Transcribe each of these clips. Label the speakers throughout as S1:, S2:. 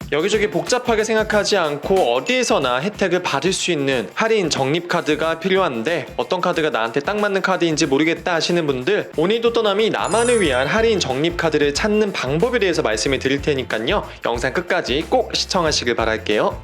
S1: 여기저기 복잡하게 생각하지 않고 어디에서나 혜택을 받을 수 있는 할인 적립 카드가 필요한데 어떤 카드가 나한테 딱 맞는 카드인지 모르겠다 하시는 분들, 오늘 또또남이 나만을 위한 할인 적립 카드를 찾는 방법에 대해서 말씀을 드릴 테니까요, 영상 끝까지 꼭 시청하시길 바랄게요.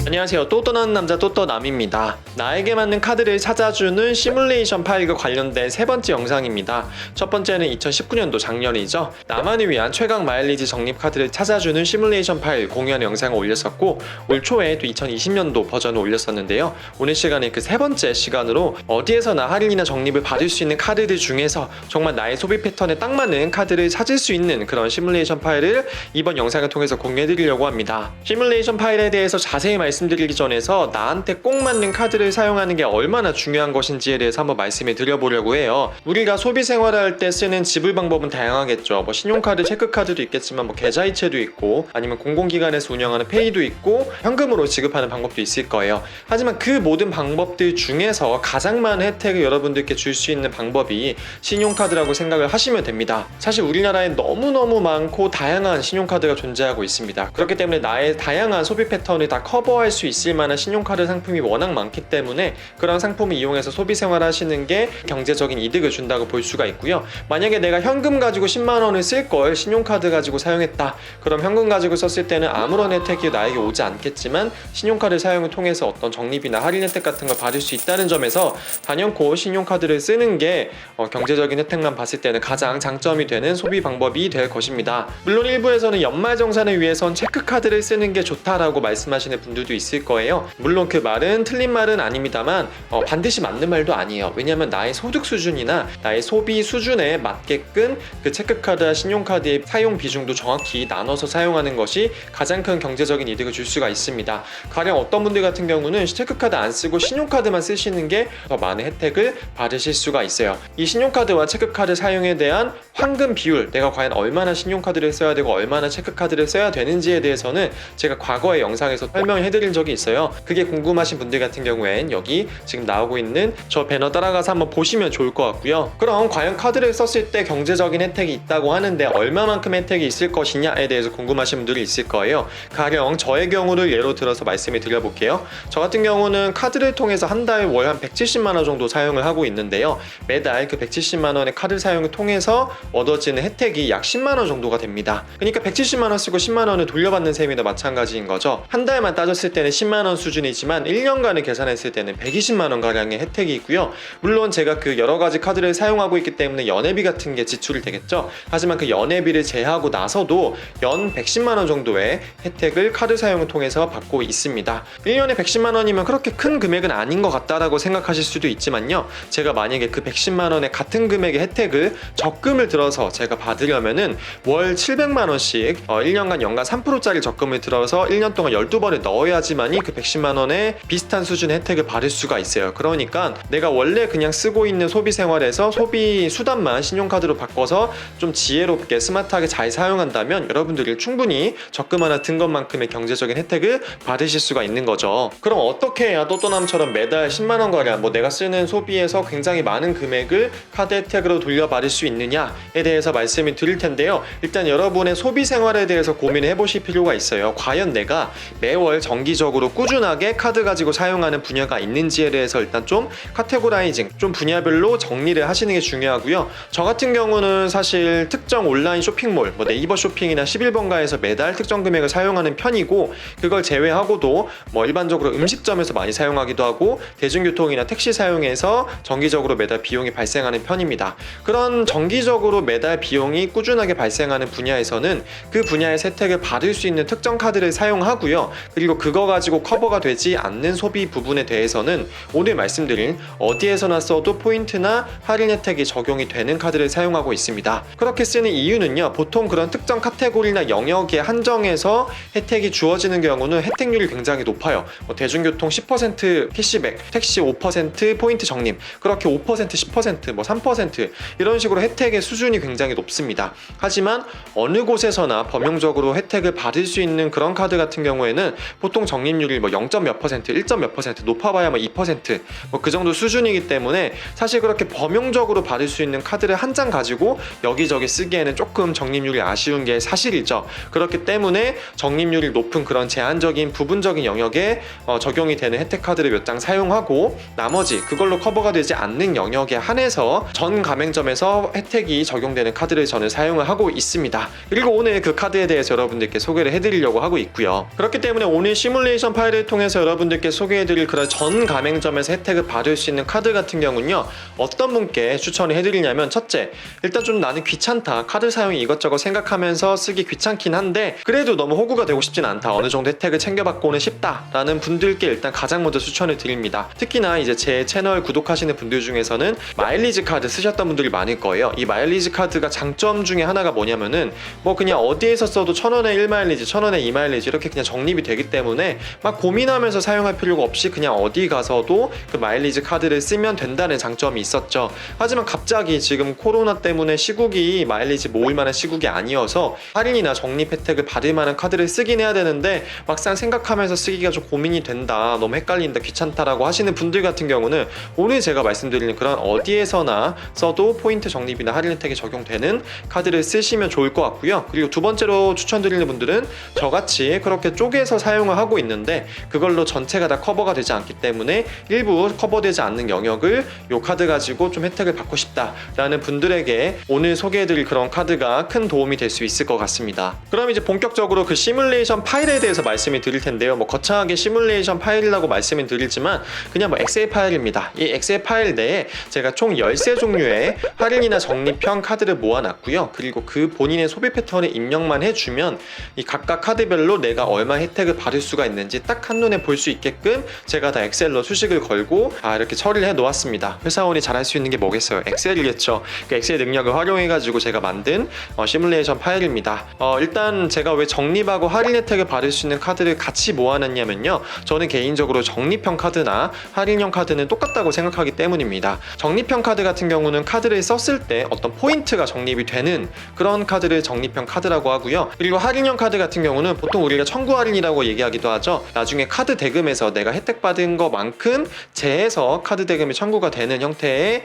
S1: 안녕하세요. 또떠나는 남자 또떠남입니다. 나에게 맞는 카드를 찾아주는 시뮬레이션 파일과 관련된 세 번째 영상입니다. 첫 번째는 2019년도 작년이죠. 나만을 위한 최강 마일리지 적립 카드를 찾아주는 시뮬레이션 파일 공유하는 영상을 올렸었고, 올 초에 또 2020년도 버전을 올렸었는데요. 오늘 시간에 그 세 번째 시간으로 어디에서나 할인이나 적립을 받을 수 있는 카드들 중에서 정말 나의 소비 패턴에 딱 맞는 카드를 찾을 수 있는 그런 시뮬레이션 파일을 이번 영상을 통해서 공유해드리려고 합니다. 시뮬레이션 파일에 대해서 자세히 말씀드리기 전에서 나한테 꼭 맞는 카드를 사용하는 게 얼마나 중요한 것인지에 대해서 한번 말씀을 드려보려고 해요. 우리가 소비 생활을 할 때 쓰는 지불 방법은 다양하겠죠. 신용카드, 체크카드도 있겠지만 계좌이체도 있고, 아니면 공공기관에서 운영하는 페이도 있고, 현금으로 지급하는 방법도 있을 거예요. 하지만 그 모든 방법들 중에서 가장 많은 혜택을 여러분들께 줄 수 있는 방법이 신용카드라고 생각을 하시면 됩니다. 사실 우리나라에 너무너무 많고 다양한 신용카드가 존재하고 있습니다. 그렇기 때문에 나의 다양한 소비 패턴을 다 커버할 수 있을 만한 신용카드 상품이 워낙 많기 때문에 그런 상품을 이용해서 소비 생활을 하시는 게 경제적인 이득을 준다고 볼 수가 있고요. 만약에 내가 현금 가지고 10만 원을 쓸 걸 신용카드 가지고 사용했다. 그럼 현금 가지고 썼을 때는 아무런 혜택이 나에게 오지 않겠지만 신용카드 사용을 통해서 어떤 적립이나 할인 혜택 같은 걸 받을 수 있다는 점에서 단연코 신용카드를 쓰는 게 경제적인 혜택만 봤을 때는 가장 장점이 되는 소비 방법이 될 것입니다. 물론 일부에서는 연말정산을 위해선 체크카드를 쓰는 게 좋다라고 말씀하시는 분들도 있을 거예요. 물론 그 말은 틀린 말은 아닙니다만 반드시 맞는 말도 아니에요. 왜냐하면 나의 소득 수준이나 나의 소비 수준에 맞게끔 그 체크카드와 신용카드의 사용 비중도 정확히 나눠서 사용하는 것이 가장 큰 경제적인 이득을 줄 수가 있습니다. 가령 어떤 분들 같은 경우는 체크카드 안 쓰고 신용카드만 쓰시는 게 더 많은 혜택을 받으실 수가 있어요. 이 신용카드와 체크카드 사용에 대한 환급 비율, 내가 과연 얼마나 신용카드를 써야 되고 얼마나 체크카드를 써야 되는지에 대해서는 제가 과거의 영상에서 설명해드린 적이 있어요. 그게 궁금하신 분들 같은 경우엔 여기 지금 나오고 있는 저 배너 따라가서 한번 보시면 좋을 것 같고요. 그럼 과연 카드를 썼을 때 경제적인 혜택이 있다고 하는데 얼마만큼 혜택이 있을 것이냐에 대해서 궁금하신 분들이 있을 거예요. 가령 저의 경우를 예로 들어서 말씀을 드려볼게요. 저 같은 경우는 카드를 통해서 한 달 월 한 170만 원 정도 사용을 하고 있는데요. 매달 그 170만 원의 카드 사용을 통해서 얻어지는 혜택이 약 10만 원 정도가 됩니다. 그러니까 170만 원 쓰고 10만 원을 돌려받는 셈이나 마찬가지인 거죠. 한 달만 따졌을 때는 10만 원 수준이지만 1년간을 계산했을 때는 120만 원 가량의 혜택이 있고요. 물론 제가 그 여러 가지 카드를 사용하고 있기 때문에 연회비 같은 게 지출이 되겠죠. 하지만 그 연회비를 제하고 나서도 연 110만 원 정도의 혜택을 카드 사용을 통해서 받고 있습니다. 1년에 110만 원이면 그렇게 큰 금액은 아닌 것 같다라고 생각하실 수도 있지만요. 제가 만약에 그 110만 원의 같은 금액의 혜택을 적금을 들어서 제가 받으려면은 월 700만 원씩 1년간 연간 3%짜리 적금을 들어서 1년 동안 12번을 넣어야지만이 그 110만 원의 비슷한 수준의 혜택을 받을 수가 있어요. 그러니까 내가 원래 그냥 쓰고 있는 소비 생활에서 소비 수단만 신용카드로 바꿔서 좀 지혜롭게 스마트하게 잘 사용한다면 여러분들이 충분히 적금 하나 든 것만큼의 경제적인 혜택을 받으실 수가 있는 거죠. 그럼 어떻게 해야 또또남처럼 매달 10만 원 가량 내가 쓰는 소비에서 굉장히 많은 금액을 카드 혜택으로 돌려받을 수 있느냐에 대해서 말씀을 드릴 텐데요. 일단 여러분의 소비 생활에 대해서 고민을 해보실 필요가 있어요. 과연 내가 매월 정기적으로 꾸준하게 카드 가지고 사용하는 분야가 있는지에 대해서 일단 좀 카테고라이징, 좀 분야별로 정리를 하시는 게 중요하고요. 저 같은 경우는 사실 특정 온라인 쇼핑몰, 네이버 쇼핑이나 11번가에서 매달 특정 금액을 사용하는 편이고, 그걸 제외하고도 일반적으로 음식점에서 많이 사용하기도 하고 대중교통이나 택시 사용해서 정기적으로 매달 비용이 발생하는 편입니다. 그런 정기적으로 매달 비용이 꾸준하게 발생하는 분야에서는 그 분야의 혜택을 받을 수 있는 특정 카드를 사용하고요. 그리고 그거 가지고 커버가 되지 않는 소비 부분에 대해서는 오늘 말씀드린 어디에서나 써도 포인트나 할인 혜택이 적용이 되는 카드를 사용하고 있습니다. 그렇게 쓰는 이유는요, 보통 그런 특정 카테고리나 영역에 한정해서 혜택이 주어지는 경우는 혜택률이 굉장히 높아요. 대중교통 10% 캐시백, 택시 5% 포인트 적립, 그렇게 5%, 10%, 3% 이런 식으로 혜택의 수준이 굉장히 높습니다. 하지만 어느 곳에서나 범용적으로 혜택을 받을 수 있는 그런 카드 같은 경우에는 보통 보통 적립률이 뭐 0. 몇 퍼센트, 1. 몇 퍼센트, 높아봐야 뭐 2%, 뭐 그 정도 수준이기 때문에 사실 그렇게 범용적으로 받을 수 있는 카드를 한 장 가지고 여기저기 쓰기에는 조금 적립률이 아쉬운 게 사실이죠. 그렇기 때문에 적립률이 높은 그런 제한적인 부분적인 영역에 적용이 되는 혜택 카드를 몇 장 사용하고, 나머지 그걸로 커버가 되지 않는 영역에 한해서 전 가맹점에서 혜택이 적용되는 카드를 저는 사용을 하고 있습니다. 그리고 오늘 그 카드에 대해서 여러분들께 소개를 해드리려고 하고 있고요. 그렇기 때문에 오늘 시뮬레이션 파일을 통해서 여러분들께 소개해드릴 그런 전 가맹점에서 혜택을 받을 수 있는 카드 같은 경우는요, 어떤 분께 추천을 해드리냐면, 첫째, 일단 좀 나는 귀찮다, 카드 사용이 이것저것 생각하면서 쓰기 귀찮긴 한데 그래도 너무 호구가 되고 싶진 않다, 어느 정도 혜택을 챙겨받고는 싶다 라는 분들께 일단 가장 먼저 추천을 드립니다. 특히나 이제 제 채널 구독하시는 분들 중에서는 마일리지 카드 쓰셨던 분들이 많을 거예요. 이 마일리지 카드가 장점 중에 하나가 뭐냐면은 뭐 그냥 어디에서 써도 1000원에 1마일리지, 1000원에 2마일리지 이렇게 그냥 적립이 되기 때문에 막 고민하면서 사용할 필요가 없이 그냥 어디 가서도 그 마일리지 카드를 쓰면 된다는 장점이 있었죠. 하지만 갑자기 지금 코로나 때문에 시국이 마일리지 모을 만한 시국이 아니어서 할인이나 적립 혜택을 받을 만한 카드를 쓰긴 해야 되는데 막상 생각하면서 쓰기가 좀 고민이 된다, 너무 헷갈린다, 귀찮다라고 하시는 분들 같은 경우는 오늘 제가 말씀드리는 그런 어디에서나 써도 포인트 적립이나 할인 혜택이 적용되는 카드를 쓰시면 좋을 것 같고요. 그리고 두 번째로 추천드리는 분들은 저같이 그렇게 쪼개서 사용을 하고 있는데 그걸로 전체가 다 커버가 되지 않기 때문에 일부 커버되지 않는 영역을 이 카드 가지고 좀 혜택을 받고 싶다라는 분들에게 오늘 소개해드릴 그런 카드가 큰 도움이 될 수 있을 것 같습니다. 그럼 이제 본격적으로 그 시뮬레이션 파일에 대해서 말씀을 드릴 텐데요. 뭐 거창하게 시뮬레이션 파일이라고 말씀을 드리지만 그냥 뭐 엑셀 파일입니다. 이 엑셀 파일 내에 제가 총 13 종류의 할인이나 적립형 카드를 모아놨고요. 그리고 그 본인의 소비 패턴을 입력만 해주면 이 각각 카드별로 내가 얼마 혜택을 받을 수가 있는지 딱 한눈에 볼 수 있게끔 제가 다 엑셀로 수식을 걸고 이렇게 처리를 해 놓았습니다. 회사원이 잘할 수 있는 게 뭐겠어요? 엑셀이겠죠. 그 엑셀 능력을 활용해 가지고 제가 만든 시뮬레이션 파일입니다. 일단 제가 왜 적립하고 할인 혜택을 받을 수 있는 카드를 같이 모아놨냐면요, 저는 개인적으로 적립형 카드나 할인형 카드는 똑같다고 생각하기 때문입니다. 적립형 카드 같은 경우는 카드를 썼을 때 어떤 포인트가 적립이 되는 그런 카드를 적립형 카드라고 하고요. 그리고 할인형 카드 같은 경우는 보통 우리가 청구 할인이라고 얘기하기도 하죠. 나중에 카드 대금에서 내가 혜택 받은 것만큼 제해서 카드 대금이 청구가 되는 형태의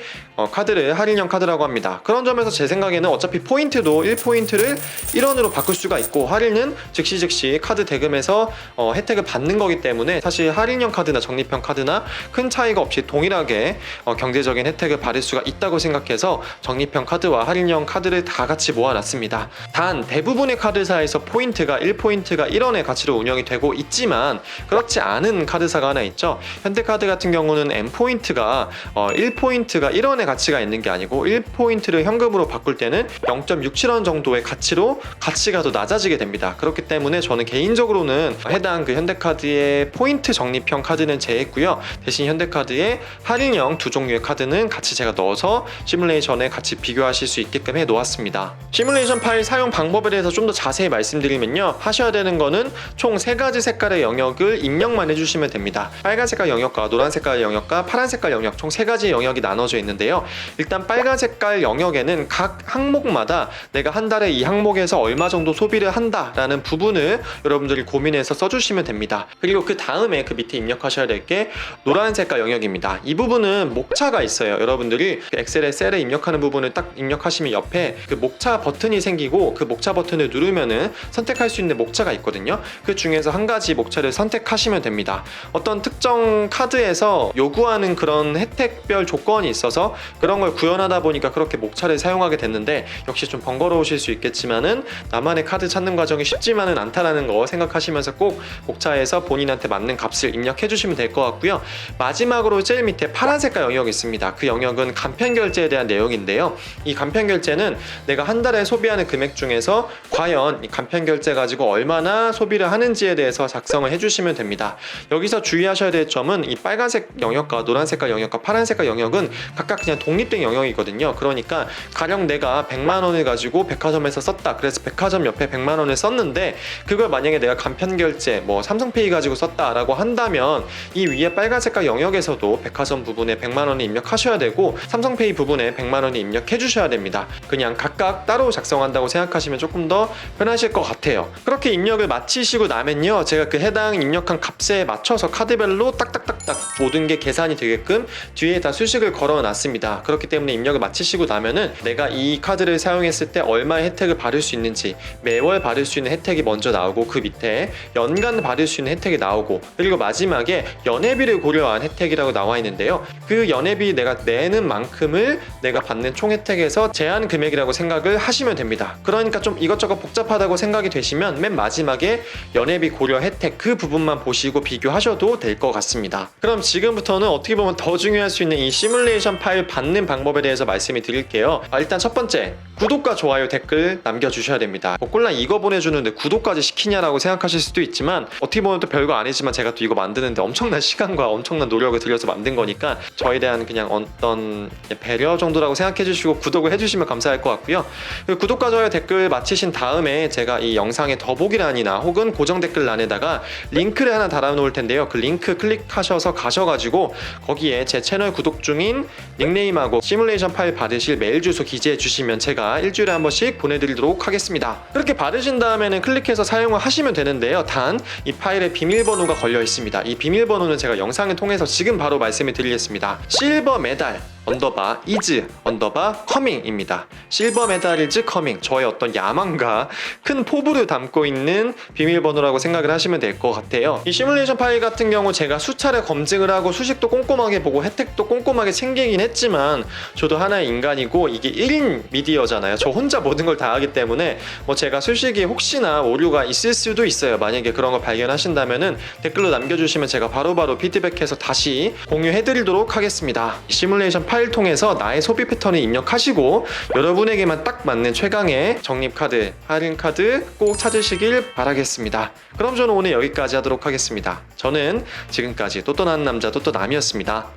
S1: 카드를 할인형 카드라고 합니다. 그런 점에서 제 생각에는 어차피 포인트도 1포인트를 1원으로 바꿀 수가 있고, 할인은 즉시 카드 대금에서 혜택을 받는 거기 때문에 사실 할인형 카드나 적립형 카드나 큰 차이가 없이 동일하게 경제적인 혜택을 받을 수가 있다고 생각해서 적립형 카드와 할인형 카드를 다 같이 모아놨습니다. 단 대부분의 카드사에서 포인트가 1포인트가 1원의 가치로 운영이 되고 있지만 그렇지 않은 카드사가 하나 있죠. 현대카드 같은 경우는 M포인트가 1포인트가 1원의 가치가 있는 게 아니고 1포인트를 현금으로 바꿀 때는 0.67원 정도의 가치로 가치가 더 낮아지게 됩니다. 그렇기 때문에 저는 개인적으로는 해당 그 현대카드의 포인트 적립형 카드는 제했고요. 대신 현대카드의 할인형 두 종류의 카드는 같이 제가 넣어서 시뮬레이션에 같이 비교하실 수 있게끔 해 놓았습니다. 시뮬레이션 파일 사용 방법에 대해서 좀 더 자세히 말씀드리면요, 하셔야 되는 거는 총 3가지 색깔의 영역을 입력만 해주시면 됩니다. 빨간 색깔 영역과 노란 색깔 영역과 파란 색깔 영역, 총 3가지 영역이 나눠져 있는데요. 일단 빨간 색깔 영역에는 각 항목마다 내가 한 달에 이 항목에서 얼마 정도 소비를 한다라는 부분을 여러분들이 고민해서 써주시면 됩니다. 그리고 그 다음에 그 밑에 입력하셔야 될 게 노란 색깔 영역입니다. 이 부분은 목차가 있어요. 여러분들이 엑셀에 셀에 입력하는 부분을 딱 입력하시면 옆에 그 목차 버튼이 생기고 그 목차 버튼을 누르면은 선택할 수 있는 목차가 있거든요. 그 중에서 한 가지 목차를 선택하시면 됩니다. 어떤 특정 카드에서 요구하는 그런 혜택별 조건이 있어서 그런 걸 구현하다 보니까 그렇게 목차를 사용하게 됐는데, 역시 좀 번거로우실 수 있겠지만은 나만의 카드 찾는 과정이 쉽지만은 않다라는 거 생각하시면서 꼭 목차에서 본인한테 맞는 값을 입력해 주시면 될 것 같고요. 마지막으로 제일 밑에 파란 색깔 영역이 있습니다. 그 영역은 간편 결제에 대한 내용인데요. 이 간편 결제는 내가 한 달에 소비하는 금액 중에서 과연 이 간편 결제 가지고 얼마나 소비를 하는지에 대해서 작성을 해주시면 됩니다. 여기서 주의하셔야 될 점은 이 빨간색 영역과 노란 색깔 영역과 파란 색깔 영역은 각각 그냥 독립된 영역이거든요. 그러니까 가령 내가 100만 원을 가지고 백화점에서 썼다. 그래서 백화점 옆에 100만 원을 썼는데 그걸 만약에 내가 간편 결제 뭐 삼성페이 가지고 썼다라고 한다면 이 위에 빨간 색깔 영역에서도 백화점 부분에 100만 원을 입력하셔야 되고 삼성페이 부분에 100만 원을 입력해 주셔야 됩니다. 그냥 각각 따로 작성한다고 생각하시면 조금 더 편하실 것 같아요. 그렇게 입력을 마치시고 나면요, 제가 제가 그 해당 입력한 값에 맞춰서 카드별로 딱딱딱딱 모든 게 계산이 되게끔 뒤에 다 수식을 걸어 놨습니다. 그렇기 때문에 입력을 마치시고 나면은 내가 이 카드를 사용했을 때 얼마의 혜택을 받을 수 있는지, 매월 받을 수 있는 혜택이 먼저 나오고 그 밑에 연간 받을 수 있는 혜택이 나오고, 그리고 마지막에 연회비를 고려한 혜택이라고 나와 있는데요. 그 연회비 내가 내는 만큼을 내가 받는 총 혜택에서 제한 금액이라고 생각을 하시면 됩니다. 그러니까 좀 이것저것 복잡하다고 생각이 되시면 맨 마지막에 연회비 고려 혜택 그 부분만 보시고 비교하셔도 될 것 같습니다. 그럼 지금부터는 어떻게 보면 더 중요할 수 있는 이 시뮬레이션 파일 받는 방법에 대해서 말씀을 드릴게요. 일단 첫 번째, 구독과 좋아요, 댓글 남겨주셔야 됩니다. 꼴랑 이거 보내주는데 구독까지 시키냐라고 생각하실 수도 있지만, 어떻게 보면 또 별거 아니지만 제가 또 이거 만드는데 엄청난 시간과 엄청난 노력을 들여서 만든 거니까 저에 대한 그냥 어떤 배려 정도라고 생각해 주시고 구독을 해주시면 감사할 것 같고요. 그리고 구독과 좋아요, 댓글 마치신 다음에 제가 이 영상의 더보기란이나 혹은 고정 댓글란에다가 링크를 하나 달아놓을 텐데요. 그 링크 클릭하셔서 가셔가지고 거기에 제 채널 구독 중인 닉네임하고 시뮬레이션 파일 받으실 메일 주소 기재해 주시면 제가 일주일에 한 번씩 보내드리도록 하겠습니다. 그렇게 받으신 다음에는 클릭해서 사용을 하시면 되는데요. 단 이 파일에 비밀번호가 걸려 있습니다. 이 비밀번호는 제가 영상을 통해서 지금 바로 말씀을 드리겠습니다. 실버 메달 언더바 이즈 언더바 커밍입니다. 실버 메달 이즈 커밍, 저의 어떤 야망과 큰 포부를 담고 있는 비밀번호라고 생각을 하시면 될 것 같아요. 이 시뮬레이션 파일 같은 경우 제가 수차례 검증을 하고 수식도 꼼꼼하게 보고 혜택도 꼼꼼하게 챙기긴 했지만, 저도 하나의 인간이고 이게 1인 미디어잖아요. 저 혼자 모든 걸 다 하기 때문에 제가 수식이 혹시나 오류가 있을 수도 있어요. 만약에 그런 걸 발견하신다면은 댓글로 남겨주시면 제가 바로바로 피드백해서 다시 공유해드리도록 하겠습니다. 시뮬레이션 파일 통해서 나의 소비 패턴을 입력하시고 여러분에게만 딱 맞는 최강의 적립카드, 할인카드 꼭 찾으시길 바라겠습니다. 그럼 저는 오늘 여기까지 하도록 하겠습니다. 저는 지금까지 또또나는 남자 또또남이었습니다.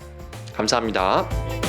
S1: 감사합니다.